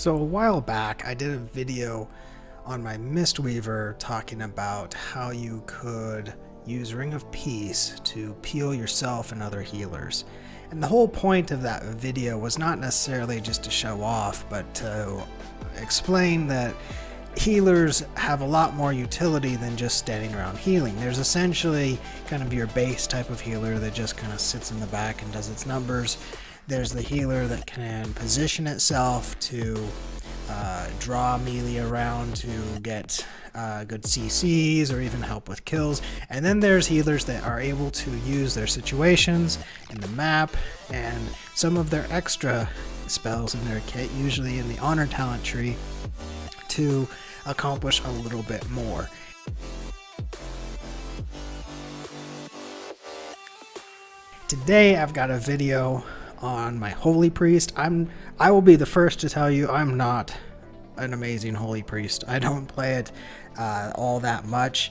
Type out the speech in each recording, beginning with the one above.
So a while back I did a video on my Mistweaver talking about how you could use Ring of Peace to peel yourself and other healers. And the whole point of that video was not necessarily just to show off, but to explain that healers have a lot more utility than just standing around healing. There's essentially kind of your base type of healer that just kind of sits in the back and does its numbers. There's the healer that can position itself to draw melee around to get good CCs or even help with kills. And then there's healers that are able to use their situations in the map and some of their extra spells in their kit, usually in the honor talent tree, to accomplish a little bit more. Today I've got a video on my Holy Priest. I will be the first to tell you I'm not an amazing Holy Priest. I don't play it all that much.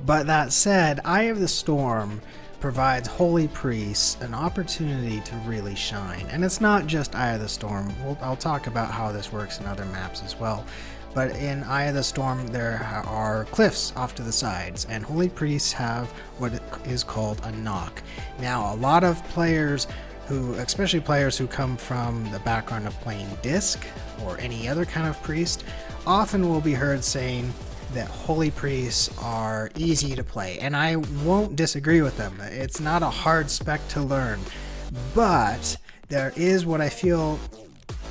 But that said, Eye of the Storm provides Holy Priests an opportunity to really shine. And it's not just Eye of the Storm. I'll talk about how this works in other maps as well. But in Eye of the Storm there are cliffs off to the sides, and Holy Priests have what is called a knock. Now a lot of players especially players who come from the background of playing Disc or any other kind of priest, often will be heard saying that Holy Priests are easy to play, and I won't disagree with them. It's not a hard spec to learn, but there is what I feel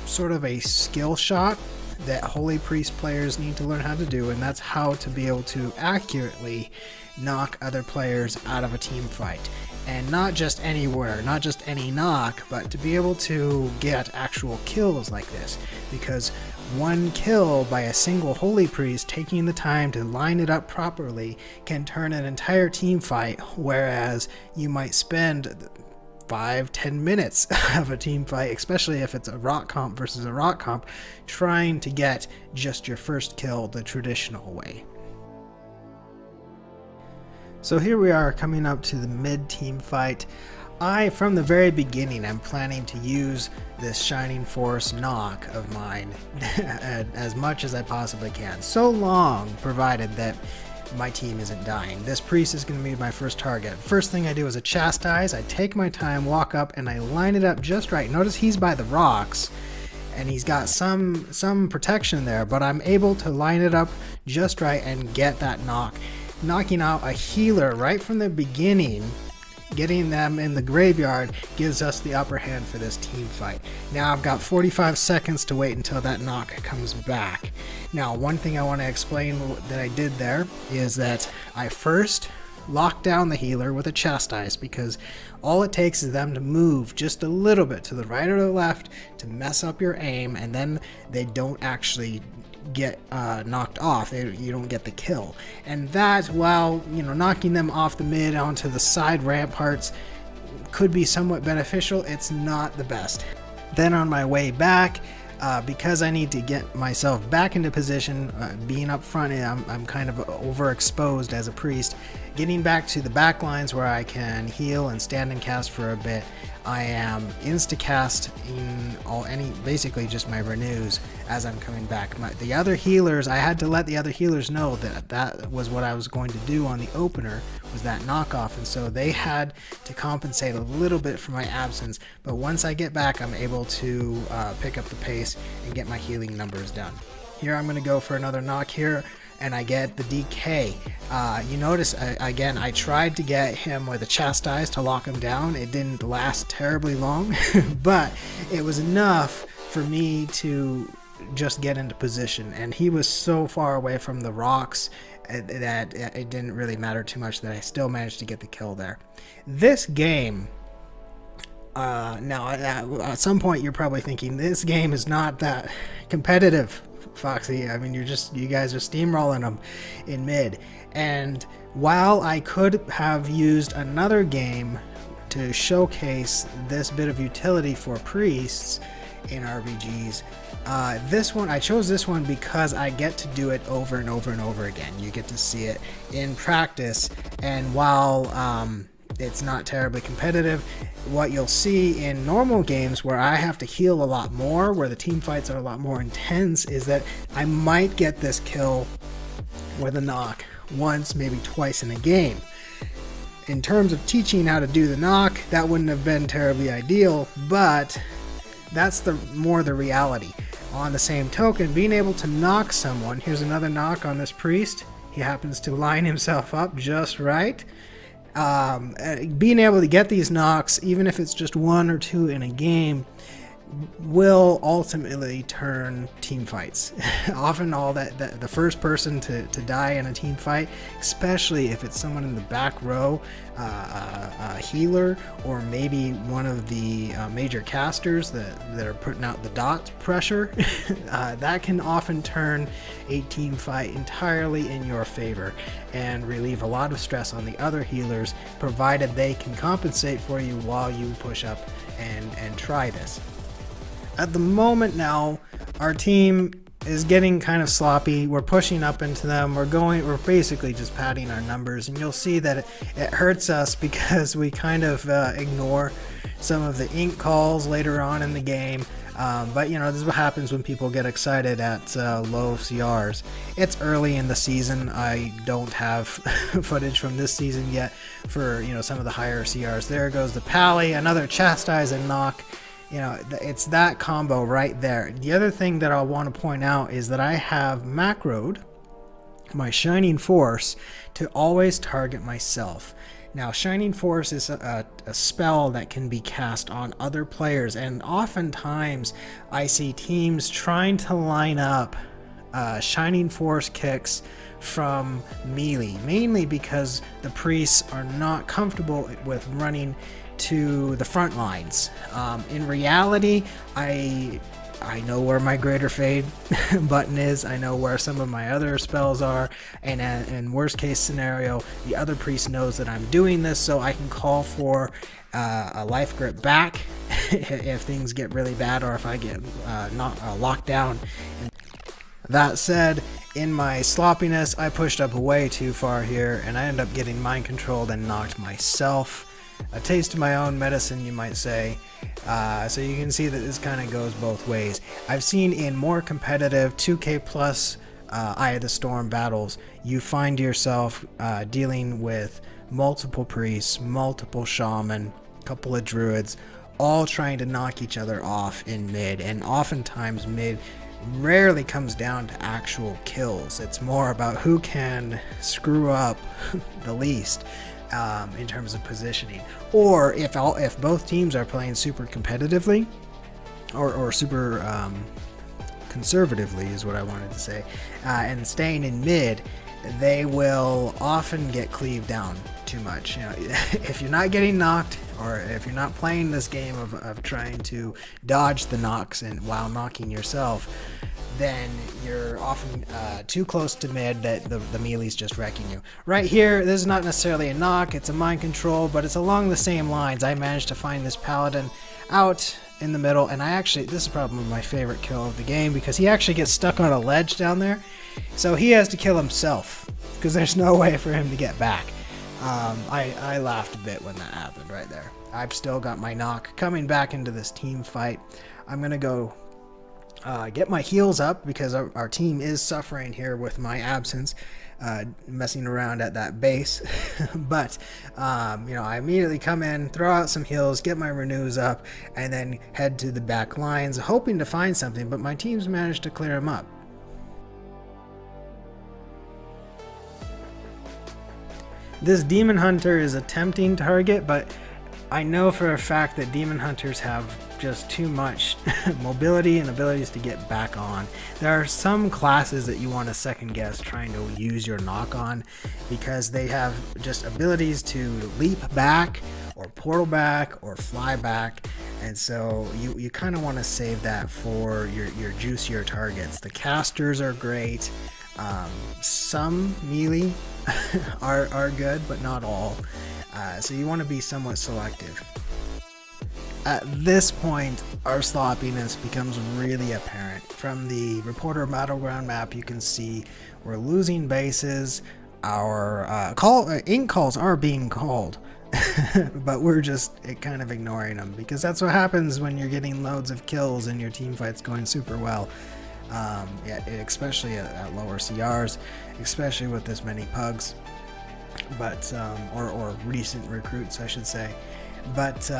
sort of a skill shot that Holy Priest players need to learn how to do, and that's how to be able to accurately knock other players out of a team fight. And not just anywhere, not just any knock, but to be able to get actual kills like this. Because one kill by a single Holy Priest, taking the time to line it up properly, can turn an entire team fight, whereas you might spend 5-10 minutes of a team fight, especially if it's a rock comp versus a rock comp, trying to get just your first kill the traditional way. So here we are coming up to the mid-team fight. From the very beginning, I'm planning to use this Shining Force knock of mine as much as I possibly can. So long, provided that my team isn't dying. This priest is going to be my first target. First thing I do is a chastise. I take my time, walk up, and I line it up just right. Notice he's by the rocks, and he's got some protection there, but I'm able to line it up just right and get that knock. Knocking out a healer right from the beginning, getting them in the graveyard, gives us the upper hand for this team fight. Now I've got 45 seconds to wait until that knock comes back. Now one thing I want to explain that I did there is that I first locked down the healer with a chastise, because all it takes is them to move just a little bit to the right or the left to mess up your aim, and then they don't actually get knocked off. You don't get the kill. And that, while knocking them off the mid onto the side ramparts, could be somewhat beneficial, it's not the best. Then on my way back, because I need to get myself back into position, being up front, I'm kind of overexposed as a priest. Getting back to the back lines where I can heal and stand and cast for a bit, I am insta-cast in basically just my renews as I'm coming back. The other healers, I had to let the other healers know that was what I was going to do on the opener, was that knockoff, and so they had to compensate a little bit for my absence. But once I get back, I'm able to pick up the pace and get my healing numbers done. Here I'm going to go for another knock here, and I get the DK. You notice, again, I tried to get him with a chastise to lock him down. It didn't last terribly long, but it was enough for me to just get into position. And he was so far away from the rocks that it didn't really matter too much, that I still managed to get the kill there. This game, now at some point you're probably thinking, this game is not that competitive, Foxy. I mean, you guys are steamrolling them in mid. And while I could have used another game to showcase this bit of utility for priests in RBGs, I chose this one because I get to do it over and over and over again. You get to see it in practice, and while It's not terribly competitive. What you'll see in normal games where I have to heal a lot more, where the team fights are a lot more intense, is that I might get this kill with a knock once, maybe twice in a game. In terms of teaching how to do the knock, that wouldn't have been terribly ideal, but that's more the reality. On the same token, being able to knock someone, here's another knock on this priest. He happens to line himself up just right. Being able to get these knocks, even if it's just 1 or 2 in a game, will ultimately turn team fights. Often the first person to die in a team fight, especially if it's someone in the back row, a healer, or maybe one of the major casters that are putting out the dot pressure, that can often turn a team fight entirely in your favor and relieve a lot of stress on the other healers, provided they can compensate for you while you push up and try this. At the moment now, our team is getting kind of sloppy. We're pushing up into them. We're basically just padding our numbers, and you'll see that it hurts us because we kind of ignore some of the ink calls later on in the game. But you know, this is what happens when people get excited at low CRs. It's early in the season. I don't have footage from this season yet for, you know, some of the higher CRs. There goes the pally, another chastise and knock. You know, it's that combo right there. The other thing that I want to point out is that I have macroed my Shining Force to always target myself. Now, Shining Force is a spell that can be cast on other players, and oftentimes I see teams trying to line up Shining Force kicks from melee, mainly because the priests are not comfortable with running to the front lines. In reality, I know where my Greater Fade button is. I know where some of my other spells are, and in worst case scenario, the other priest knows that I'm doing this, so I can call for a life grip back if things get really bad, or if I get locked down. That said, in my sloppiness, I pushed up way too far here, and I ended up getting mind controlled and knocked myself. A taste of my own medicine, you might say. So you can see that this kind of goes both ways. I've seen in more competitive 2K plus Eye of the Storm battles, you find yourself dealing with multiple priests, multiple shaman, a couple of druids, all trying to knock each other off in mid, and oftentimes mid rarely comes down to actual kills. It's more about who can screw up the least. In terms of positioning, or if both teams are playing super competitively or super conservatively is what I wanted to say, and staying in mid, they will often get cleaved down too much. You know, if you're not getting knocked, or if you're not playing this game of trying to dodge the knocks and while knocking yourself, then you're often too close to mid that the melee's just wrecking you. Right here, this is not necessarily a knock, it's a mind control, but it's along the same lines. I managed to find this paladin out in the middle, and this is probably my favorite kill of the game, because he actually gets stuck on a ledge down there, so he has to kill himself, because there's no way for him to get back. I laughed a bit when that happened right there. I've still got my knock coming back into this team fight. I'm gonna go get my heals up, because our team is suffering here with my absence, messing around at that base. But you know, I immediately come in, throw out some heals, get my renews up, and then head to the back lines, hoping to find something, but my team's managed to clear them up. This Demon Hunter is a tempting target, but I know for a fact that Demon Hunters have just too much mobility and abilities to get back on. There are some classes that you want to second guess trying to use your knock on, because they have just abilities to leap back or portal back or fly back, and so you kind of want to save that for your juicier targets. The casters are great. Some melee are good, but not all. So you want to be somewhat selective. At this point, our sloppiness becomes really apparent. From the Reporter Battleground map, you can see we're losing bases. Our ink calls are being called. but we're just kind of ignoring them, because that's what happens when you're getting loads of kills and your team fight's going super well. Yeah, especially at lower CRs, especially with this many pugs, but or recent recruits, I should say. But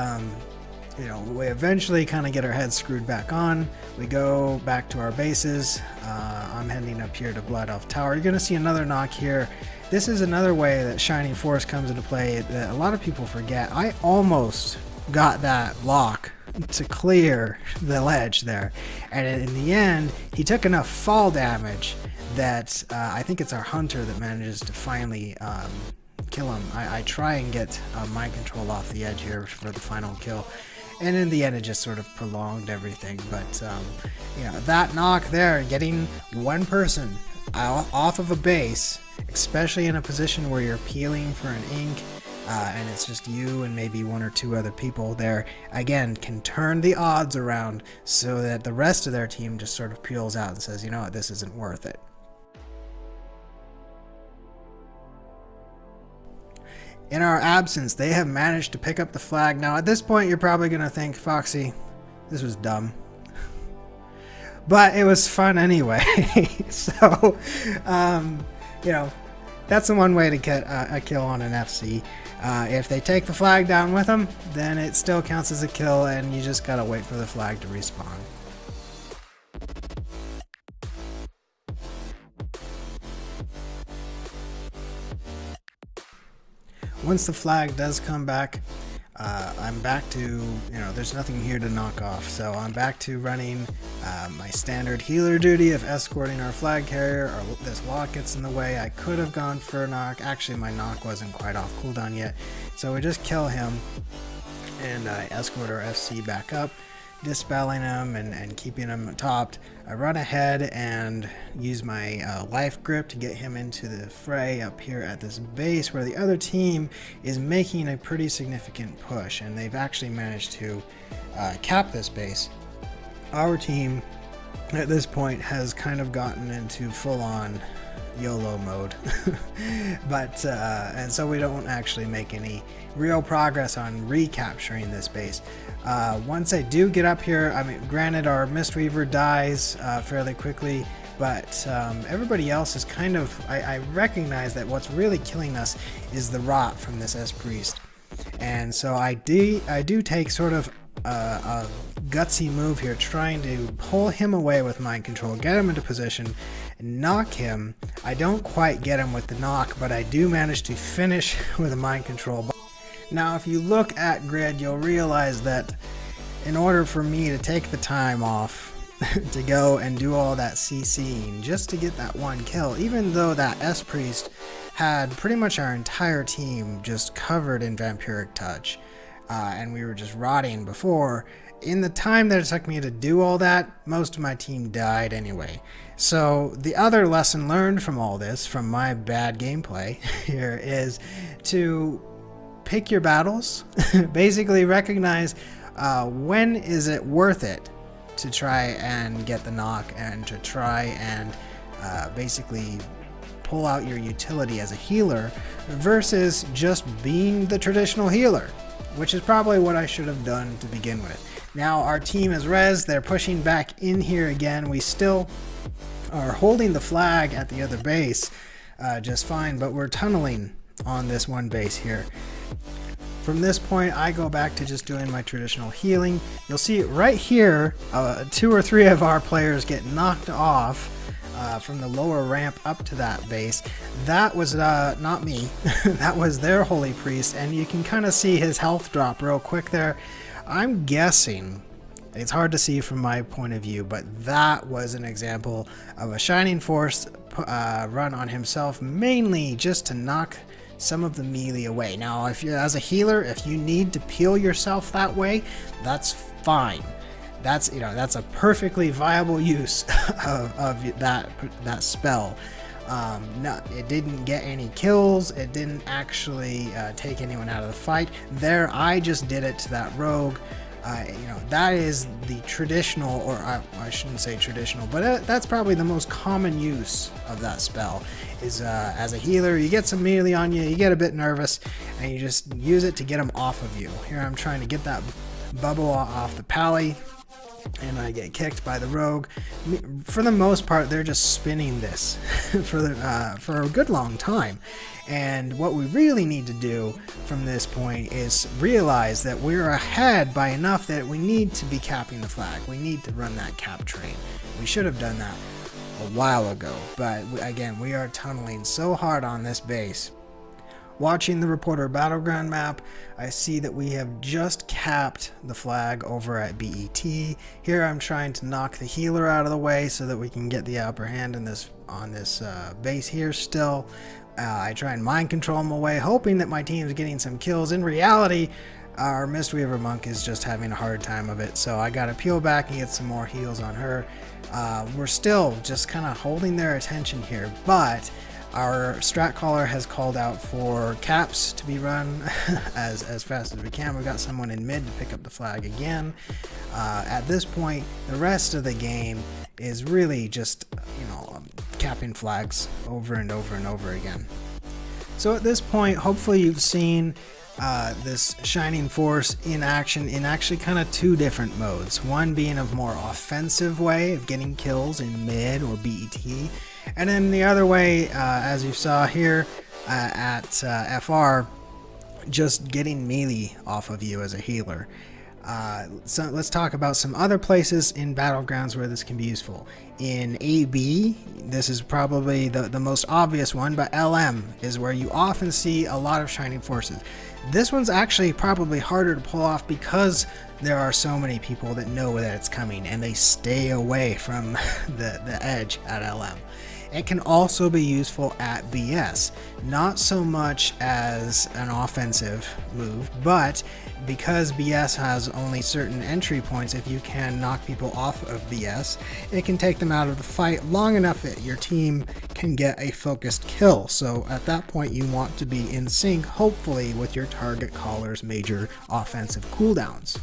you know, we eventually kind of get our heads screwed back on. We go back to our bases. I'm heading up here to Blood Elf Tower. You're going to see another knock here. This is another way that Shining Force comes into play that a lot of people forget. I almost got that lock to clear the ledge there, and in the end he took enough fall damage that I think it's our hunter that manages to finally kill him. I try and get mind control off the edge here for the final kill, and in the end it just sort of prolonged everything. But you know, that knock there, getting one person off of a base, especially in a position where you're peeling for an ink, and it's just you and maybe one or two other people there, again, can turn the odds around so that the rest of their team just sort of peels out and says, you know what, this isn't worth it. In our absence, they have managed to pick up the flag. Now, at this point, you're probably going to think, Foxy, this was dumb. But it was fun anyway. So, you know, that's the one way to get a kill on an FC. If they take the flag down with them, then it still counts as a kill, and you just gotta wait for the flag to respawn. Once the flag does come back, I'm back to, you know, there's nothing here to knock off, so I'm back to running my standard healer duty of escorting our flag carrier. This lock gets in the way. I could have gone for a knock. Actually, my knock wasn't quite off cooldown yet, so we just kill him and I escort our FC back up, dispelling him and keeping him topped. I run ahead and use my life grip to get him into the fray up here at this base where the other team is making a pretty significant push, and they've actually managed to cap this base. Our team at this point has kind of gotten into full-on YOLO mode, but and so we don't actually make any real progress on recapturing this base. Once I do get up here, I mean, granted our Mistweaver dies fairly quickly, but everybody else is kind of, I recognize that what's really killing us is the rot from this S-Priest, and so I do take sort of a gutsy move here, trying to pull him away with mind control, get him into position, knock him. I don't quite get him with the knock, but I do manage to finish with a mind control. Now, if you look at grid, you'll realize that in order for me to take the time off to go and do all that CCing just to get that one kill, even though that S-Priest had pretty much our entire team just covered in Vampiric Touch, and we were just rotting before, in the time that it took me to do all that, most of my team died anyway. So the other lesson learned from all this, from my bad gameplay here, is to pick your battles. Basically recognize when is it worth it to try and get the knock and to try and basically pull out your utility as a healer versus just being the traditional healer, which is probably what I should have done to begin with. Now our team is res, they're pushing back in here again. We still are holding the flag at the other base just fine, but we're tunneling on this one base here. From this point, I go back to just doing my traditional healing. You'll see right here, 2 or 3 of our players get knocked off from the lower ramp up to that base. That was not me. That was their holy priest, and you can kind of see his health drop real quick there. I'm guessing, it's hard to see from my point of view, but that was an example of a Shining Force run on himself, mainly just to knock some of the melee away. Now, if you're as a healer, if you need to peel yourself that way, that's fine. That's, you know, that's a perfectly viable use of that spell. No, it didn't get any kills. It didn't actually take anyone out of the fight. There, I just did it to that rogue That is the traditional, or I shouldn't say traditional, but that's probably the most common use of that spell. Is as a healer, you get some melee on you, you get a bit nervous, and you just use it to get them off of you. Here I'm trying to get that bubble off the pally, and I get kicked by the rogue. For the most part, they're just spinning this for a good long time. And what we really need to do from this point is realize that we're ahead by enough that we need to be capping the flag. We need to run that cap train. We should have done that a while ago, but again, we are tunneling so hard on this base. Watching the Reporter Battleground map, I see that we have just capped the flag over at BET. Here I'm trying to knock the healer out of the way so that we can get the upper hand on this base here still. I try and mind control them away, hoping that my team's getting some kills. In reality, our Mistweaver Monk is just having a hard time of it, so I gotta peel back and get some more heals on her. We're still just kind of holding their attention here, but our strat caller has called out for caps to be run as fast as we can. We've got someone in mid to pick up the flag again. At this point, the rest of the game is really just, capping flags over and over and over again. So at this point, hopefully you've seen this Shining Force in action in actually kind of two different modes. One being a more offensive way of getting kills in mid or BET, and then the other way, as you saw here at FR, just getting melee off of you as a healer. So let's talk about some other places in Battlegrounds where this can be useful. In AB, this is probably the most obvious one, but LM is where you often see a lot of Shining Forces. This one's actually probably harder to pull off because there are so many people that know that it's coming and they stay away from the edge at LM. It can also be useful at BS, not so much as an offensive move, but because BS has only certain entry points, if you can knock people off of BS, it can take them out of the fight long enough that your team can get a focused kill. So at that point you want to be in sync, hopefully, with your target caller's major offensive cooldowns.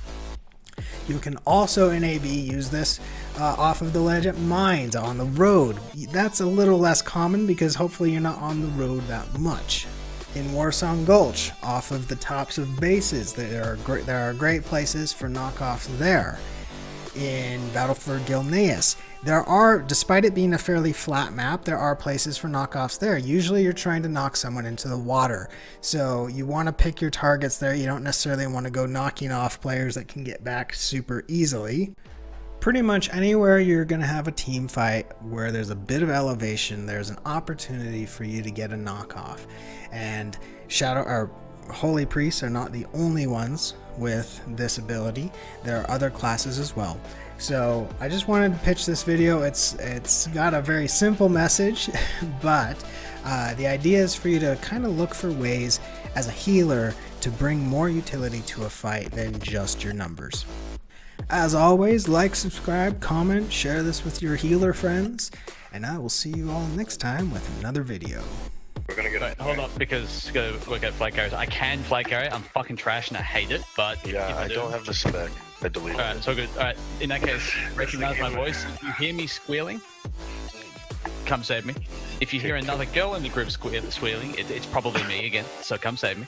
You can also in AB use this off of the ledge at mines on the road. That's a little less common because hopefully you're not on the road that much. In Warsong Gulch, off of the tops of bases, there are great places for knockoffs there. In Battle for Gilneas, there are, despite it being a fairly flat map, there are places for knockoffs there. Usually you're trying to knock someone into the water, so you want to pick your targets there. You don't necessarily want to go knocking off players that can get back super easily. Pretty much anywhere you're going to have a team fight where there's a bit of elevation, there's an opportunity for you to get a knockoff. And Holy Priests are not the only ones with this ability. There are other classes as well. So I just wanted to pitch this video. It's got a very simple message, but the idea is for you to kind of look for ways as a healer to bring more utility to a fight than just your numbers. As always, like, subscribe, comment, share this with your healer friends, and I will see you all next time with another video. We're gonna get hold up, because gotta work out flag carriers. I can flag carry. I'm fucking trash and I hate it, but yeah, I don't have the spec. I deleted it. Alright, so good. Alright, in that case, recognize my voice. If you hear me squealing, come save me. If you hear another girl in the group squealing, it's probably me again, so come save me.